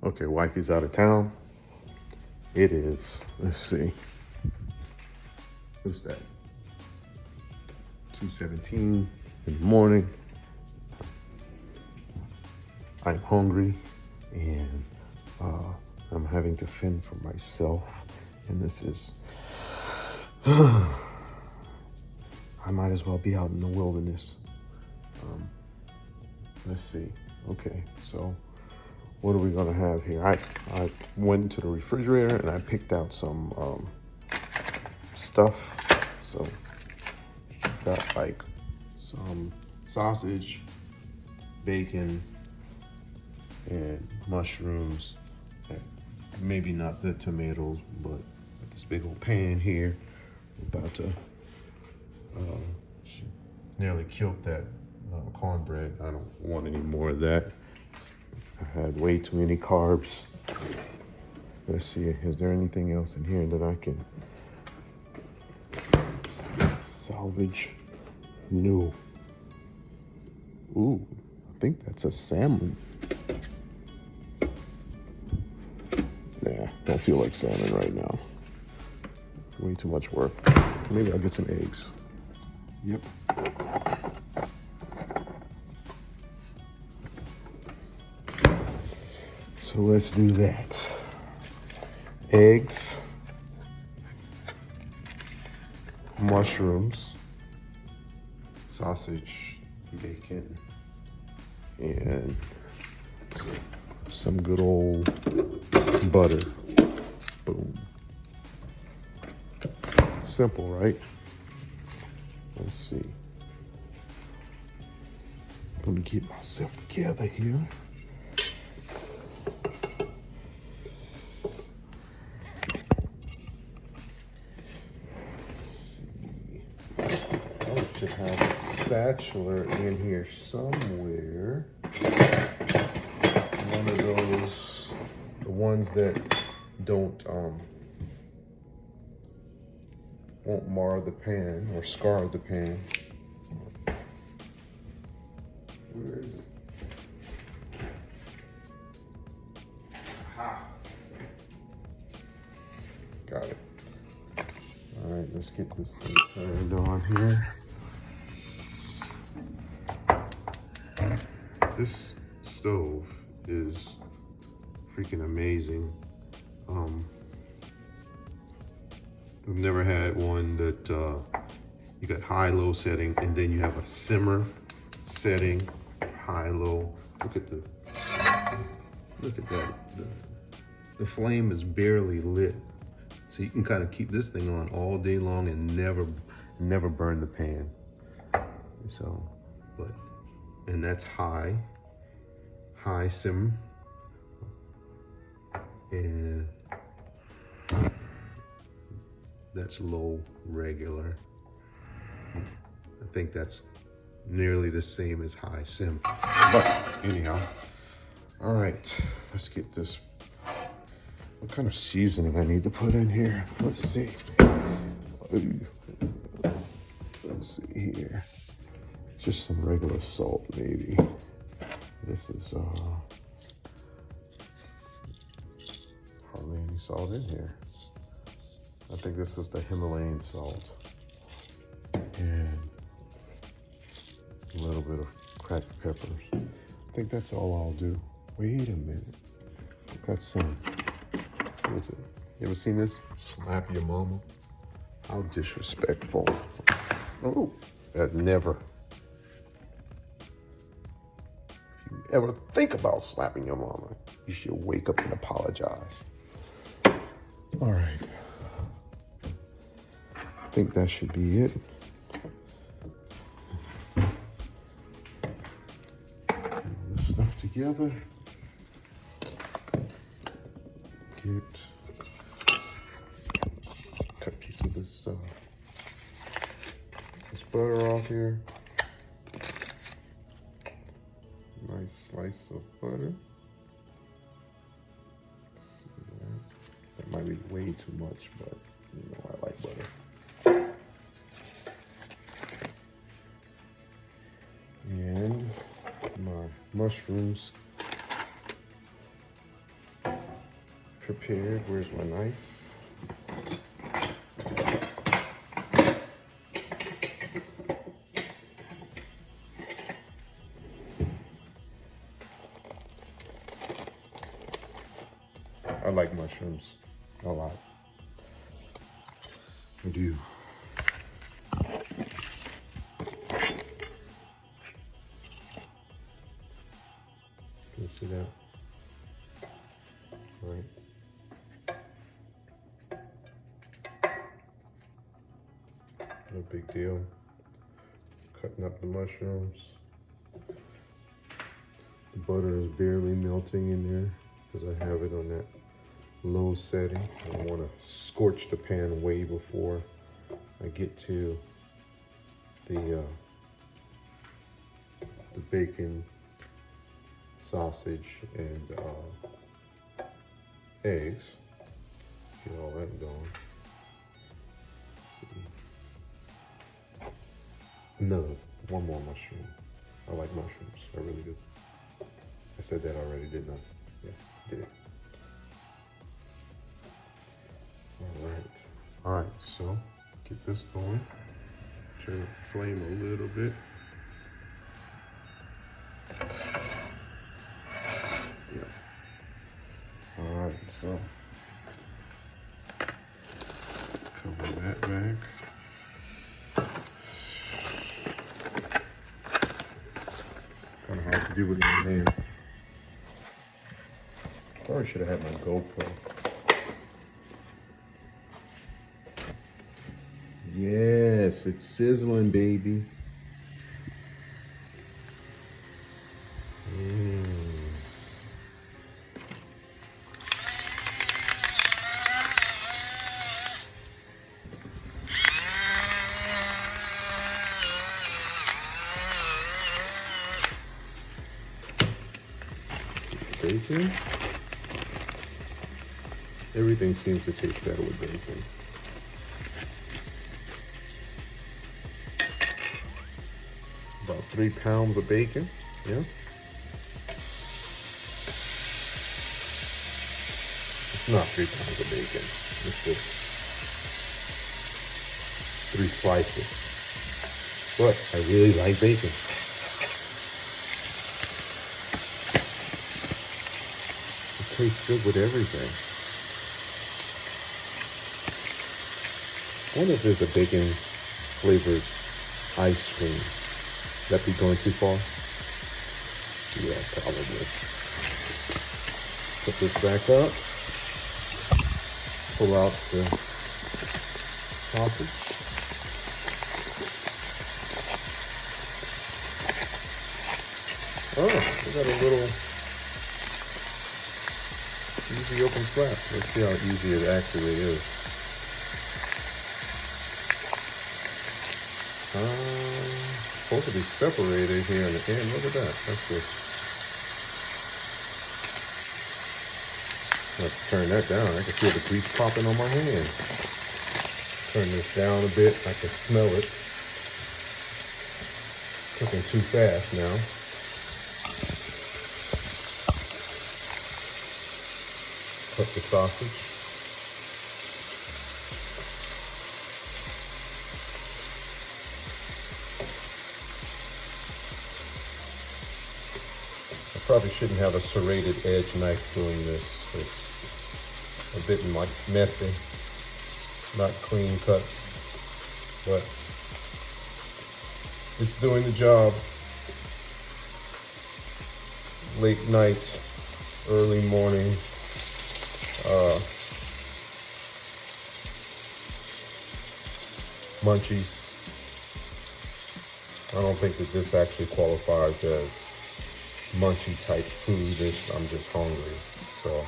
Okay, wifey's out of town. It is, let's see. What's that? 2:17 in the morning. I'm hungry and I'm having to fend for myself. And this is, I might as well be out in the wilderness. Let's see. Okay, so what are we gonna have here? I went into the refrigerator and I picked out some stuff. So got like some sausage, bacon, and mushrooms. Maybe not the tomatoes, but this big old pan here. We're about to she nearly killed that cornbread. I don't want any more of that. I had way too many carbs. Let's see, is there anything else in here that I can salvage? No. Ooh, I think that's a salmon. Nah, don't feel like salmon right now. Way too much work. Maybe I'll get some eggs. Yep. So let's do that. Eggs, mushrooms, sausage, bacon, and some good old butter. Boom. Simple, right? Let's see. I'm gonna get myself together here. Should have a spatula in here somewhere. One of those, the ones that don't won't mar the pan or scar the pan. Where is it? Aha. Got it. All right, let's get this thing turned on here. This stove is freaking amazing. I've never had one that you got high-low setting and then you have a simmer setting, high-low. Look at that. The flame is barely lit, so you can kind of keep this thing on all day long and never burn the pan. So, and that's high sim, and that's low regular. I think that's nearly the same as high sim, but anyhow. All right, let's get this. What kind of seasoning I need to put in here? Let's see. Let's see here. Just some regular salt, maybe. This is hardly any salt in here. I think this is the Himalayan salt. And a little bit of cracked peppers. I think that's all I'll do. Wait a minute. I've got some, what is it? You ever seen this? Slap your mama. How disrespectful. Oh, that never. Ever think about slapping your mama, you should wake up and apologize. All right. I think that should be it. Get this stuff together. Cut a piece of this butter off here. Nice slice of butter. See that? That might be way too much, but you know I like butter. And my mushrooms. prepared. Where's my knife? I like mushrooms a lot. I do. Can you see that? All right. No big deal. Cutting up the mushrooms. The butter is barely melting in there because I have it on that low setting. I don't want to scorch the pan way before I get to the bacon, sausage, and eggs. Get all that going. One more mushroom. I like mushrooms. I really do. I said that already, didn't I? Yeah, did. All right, so get this going. Turn the flame a little bit. Yeah. All right, so cover that back. Kind of hard to do with my hand. Probably should have had my GoPro. Yes, it's sizzling, baby. Bacon. Everything seems to taste better with bacon. About 3 pounds of bacon, yeah. It's not 3 pounds of bacon. It's just 3 slices. But I really like bacon. It tastes good with everything. I wonder if there's a bacon flavored ice cream. That be going too far? Yeah, probably. Put this back up. Pull out the sausage. Oh, we got a little easy open flap. Let's see how easy it actually is. Supposed to be separated here in the end. Look at that. That's good. Let's turn that down. I can feel the grease popping on my hand. Turn this down a bit. I can smell it. Cooking too fast now. Cut the sausage. Probably shouldn't have a serrated edge knife doing this. It's a bit messy, not clean cuts, but it's doing the job. Late night, early morning, munchies. I don't think that this actually qualifies as munchy type food. I'm just hungry, so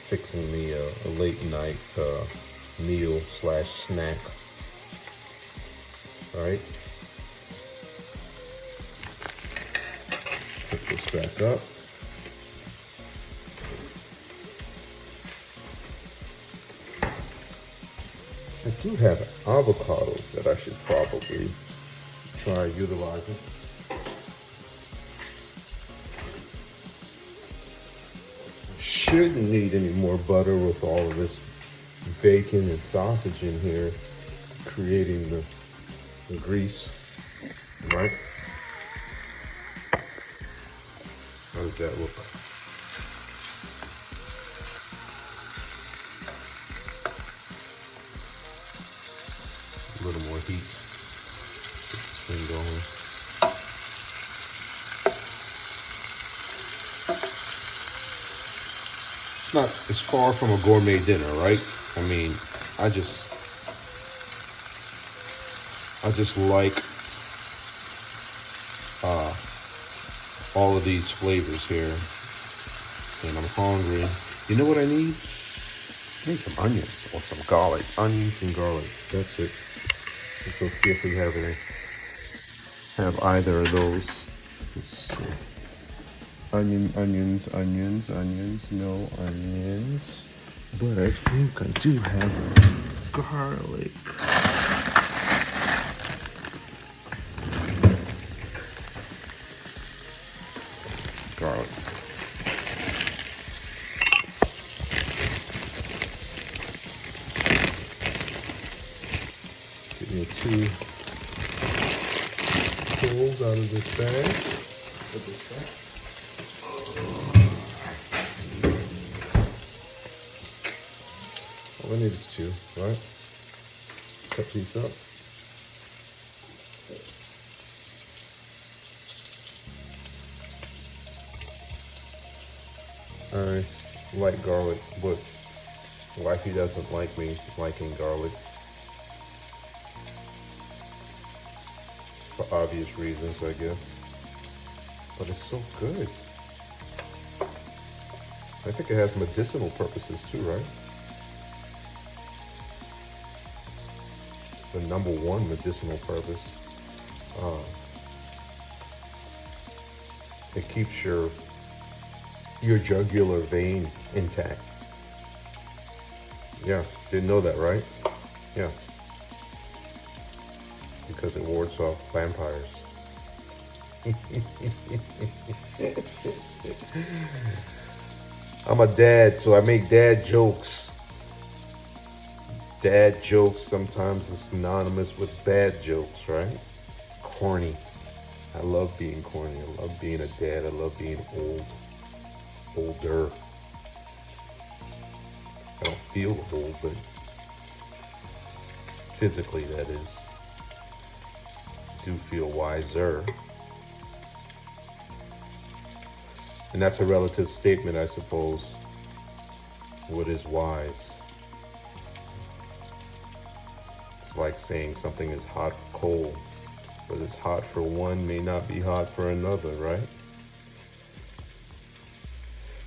fixing me a late night meal / snack. All right, put this back up. I do have avocados that I should probably try utilizing. shouldn't need any more butter with all of this bacon and sausage in here, creating the grease, right? How does that look? A little more heat. Get this thing going. It's not as far from a gourmet dinner, right? I mean, I just like all of these flavors here, and I'm hungry. You know what I need? I need some onions or some garlic. Onions and garlic. That's it. Let's go see if we have either of those. Let's see. Onions, no onions. But I think I do have garlic. Garlic. Get me 2 pulls out of this bag. All I need is 2, right? Cut these up. I like garlic, but Wifey doesn't like me liking garlic. For obvious reasons, I guess. But it's so good. I think it has medicinal purposes too, right? The #1 medicinal purpose. It keeps your jugular vein intact. Yeah, didn't know that, right? Yeah. Because it wards off vampires. I'm a dad, so I make dad jokes. Dad jokes sometimes is synonymous with bad jokes, right? Corny. I love being corny. I love being a dad. I love being older. I don't feel old, but physically that is. I do feel wiser. And that's a relative statement, I suppose. What is wise? It's like saying something is hot or cold. What is hot for one may not be hot for another, right?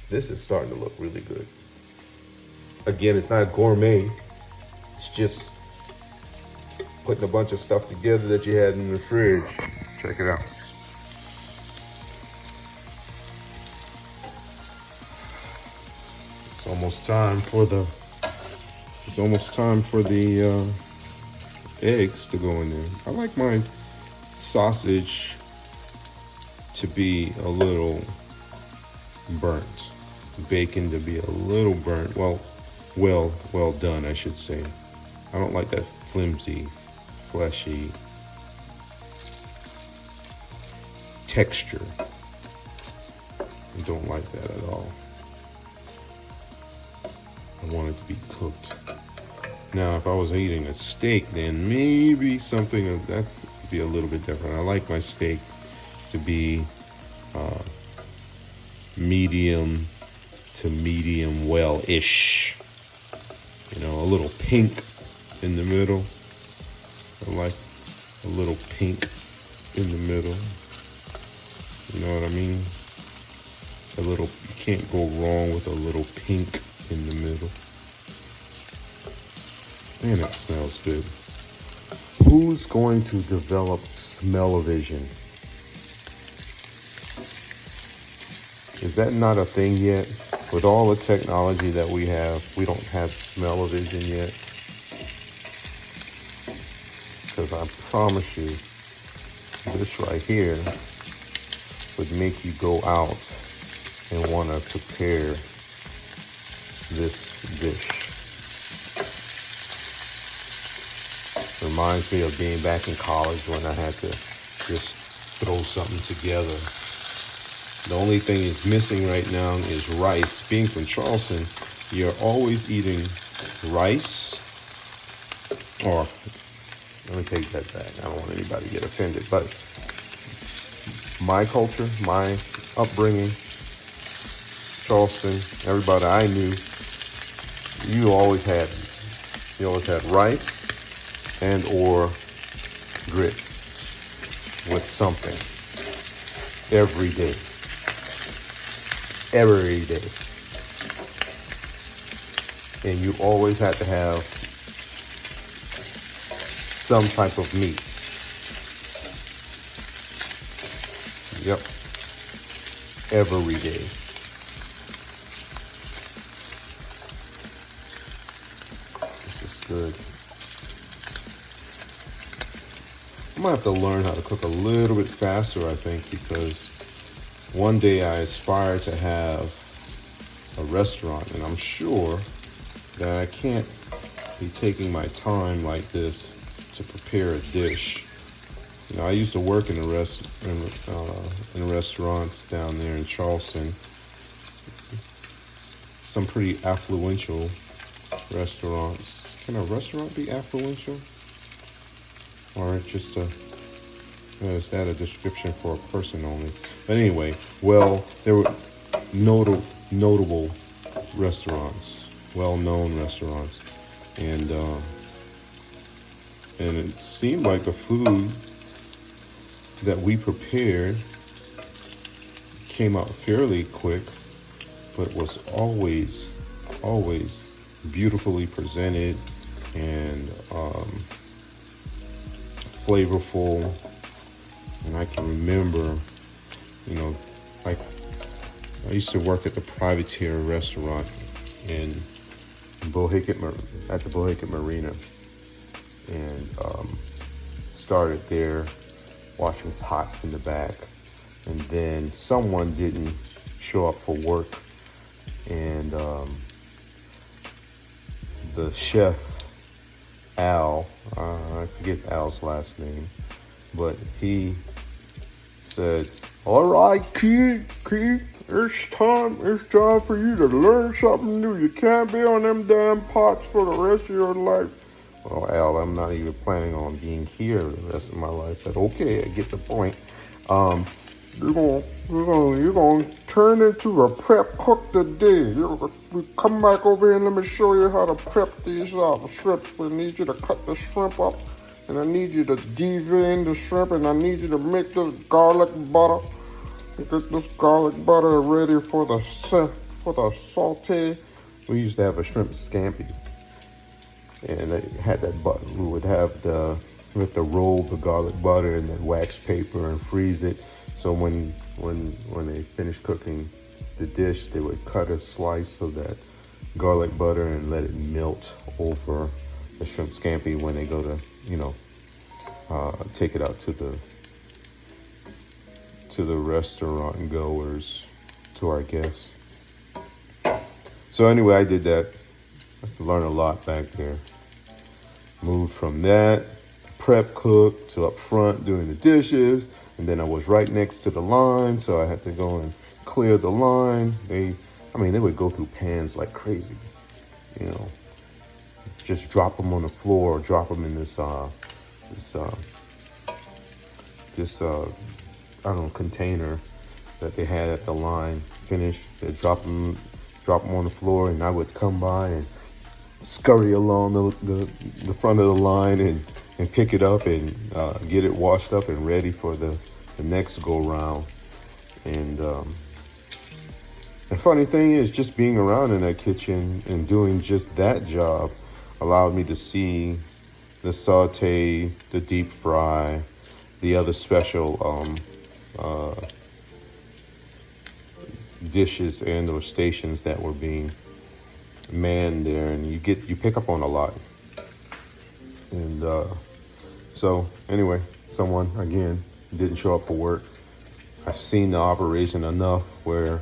This is starting to look really good. Again, it's not gourmet. It's just putting a bunch of stuff together that you had in the fridge. Check it out. It's almost time for the eggs to go in there. I like my sausage to be a little burnt. Bacon to be a little burnt. Well done, I should say. I don't like that flimsy, fleshy texture. I don't like that at all. I want it to be cooked. Now, if I was eating a steak, then maybe something of that would be a little bit different. I like my steak to be medium to medium well-ish. You know, a little pink in the middle. I like a little pink in the middle. You know what I mean? You can't go wrong with a little pink in the middle. Man, it smells good. Who's going to develop smell-o-vision? Is that not a thing yet? With all the technology that we have, we don't have smell-o-vision yet. Because I promise you, this right here would make you go out and want to prepare this dish. Reminds me of being back in college when I had to just throw something together. The only thing is missing right now is rice. Being from Charleston, you're always eating rice, or let me take that back. I don't want anybody to get offended, but my culture, my upbringing, Charleston, everybody I knew, you always had rice and or grits with something every day. Every day. And you always had to have some type of meat. Yep. Every day. This is good. I'm gonna have to learn how to cook a little bit faster, I think, because one day I aspire to have a restaurant, and I'm sure that I can't be taking my time like this to prepare a dish. You know, I used to work in restaurants down there in Charleston. Some pretty affluential restaurants. Can a restaurant be affluential? Or just is that a description for a person only? But anyway, well, there were notable restaurants, well-known restaurants, and it seemed like the food that we prepared came out fairly quick, but was always beautifully presented and flavorful. And I can remember, you know, like I used to work at the Privateer restaurant in at the Bohicket Marina, and started there washing pots in the back, and then someone didn't show up for work, and the chef Al, I forget Al's last name, but he said, "All right, kid, it's time for you to learn something new. You can't be on them damn pots for the rest of your life." Well, Al, I'm not even planning on being here the rest of my life, but okay, I get the point. You're gonna turn into a prep cook today. Come back over here and let me show you how to prep these shrimp. I need you to cut the shrimp up, and I need you to devein the shrimp, and I need you to make this garlic butter. Get this garlic butter ready for the saute. We used to have a shrimp scampi, and it had that butter. We would have to roll the garlic butter in that wax paper and freeze it. So when they finished cooking the dish, they would cut a slice of that garlic butter and let it melt over the shrimp scampi when they go to, take it out to the restaurant goers, to our guests. So anyway, I did that. I learned a lot back there. Moved from that prep cook to up front doing the dishes, and then I was right next to the line, so I had to go and clear the line. They would go through pans like crazy, just drop them on the floor, or drop them in this container that they had at the line. Finished, they drop them on the floor, and I would come by and scurry along the front of the line and pick it up and get it washed up and ready for the next go round. And the funny thing is, just being around in that kitchen and doing just that job allowed me to see the saute, the deep fry, the other special dishes and or stations that were being manned there, and you pick up on a lot. And so anyway, someone again didn't show up for work. I've seen the operation enough where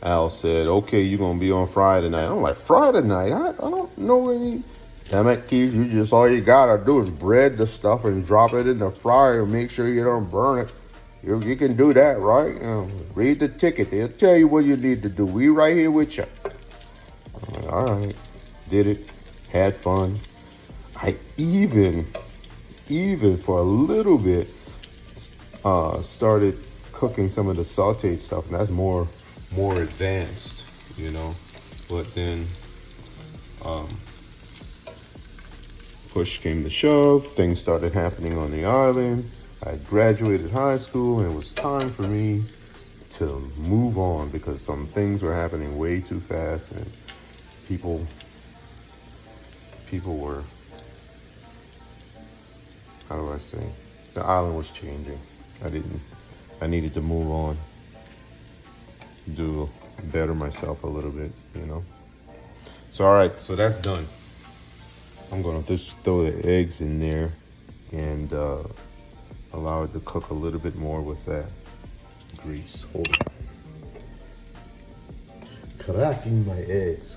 Al said, okay, you're going to be on Friday night. I'm like, Friday night? I don't know any. Damn it, Keith, you just, all you got to do is bread the stuff and drop it in the fryer and make sure you don't burn it. You can do that, right? Read the ticket. They'll tell you what you need to do. We right here with you. I'm like, all right. Did it. Had fun. I even for a little bit, started cooking some of the sauteed stuff, and that's more advanced, you know. But then push came to shove, things started happening on the island. I graduated high school, and it was time for me to move on because some things were happening way too fast, and people were, how do I say, the island was changing. I needed to move on, do better myself a little bit, you know. So all right, so that's done. I'm gonna just throw the eggs in there and allow it to cook a little bit more with that grease. Hold it. Cracking my eggs.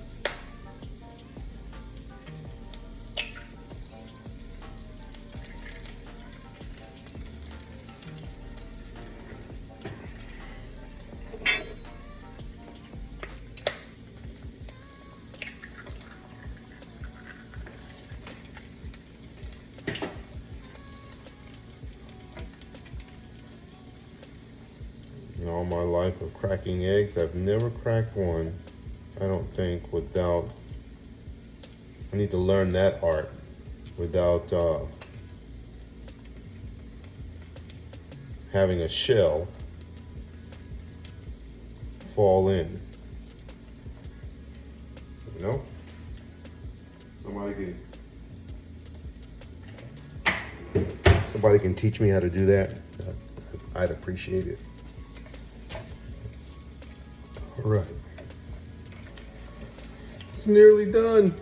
In all my life of cracking eggs, I've never cracked one, I don't think, without, I need to learn that art, without having a shell fall in. You know? Somebody can teach me how to do that. I'd appreciate it. All right. It's nearly done.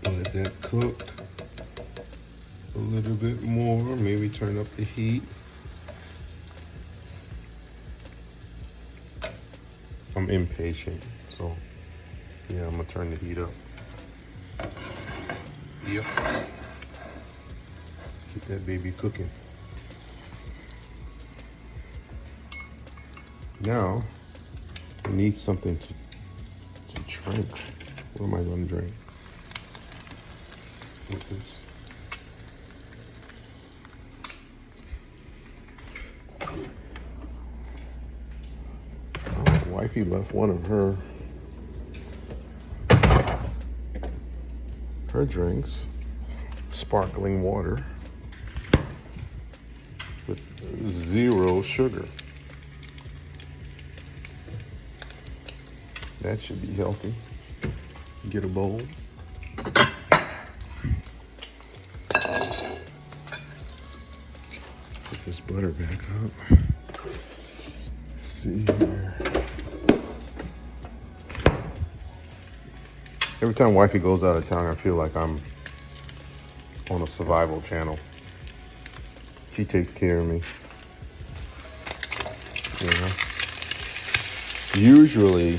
Let that cook a little bit more, maybe turn up the heat. I'm impatient, so yeah, I'm gonna turn the heat up. Yep. Keep that baby cooking. Now, I need something to drink. What am I gonna drink with this? Wifey left one of her drinks, sparkling water with 0 sugar. That should be healthy. Get a bowl. Put this butter back up. Let's see here. Every time Wifey goes out of town, I feel like I'm on a survival channel. She takes care of me. You know? Usually,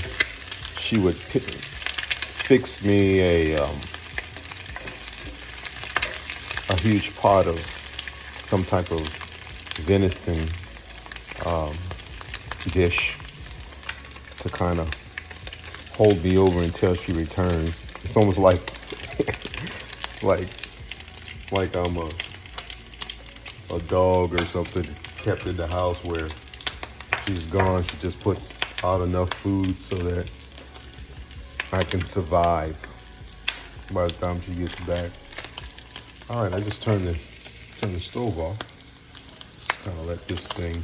she would fix me a huge pot of some type of venison dish to kind of hold me over until she returns. It's almost like like I'm a dog or something kept in the house where she's gone. She just puts out enough food so that I can survive by the time she gets back. All right, I just turn the stove off. Just kind of let this thing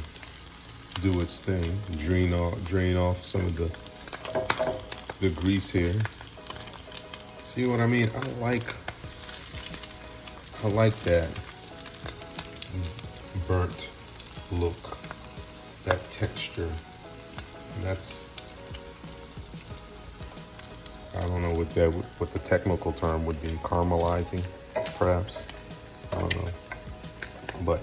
do its thing. Drain off some of the grease here. See what I mean? I like that burnt look, that texture. And that's, I don't know what the technical term would be, caramelizing, perhaps. I don't know. But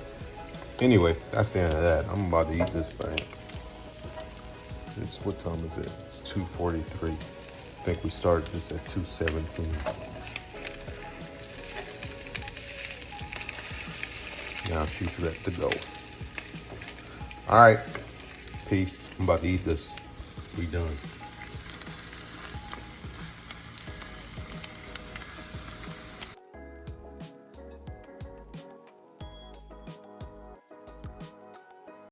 anyway, that's the end of that. I'm about to eat this thing. It's, what time is it? It's 2:43. I think we started this at 2:17. Now she's ready to go. All right, peace. I'm about to eat this. We done.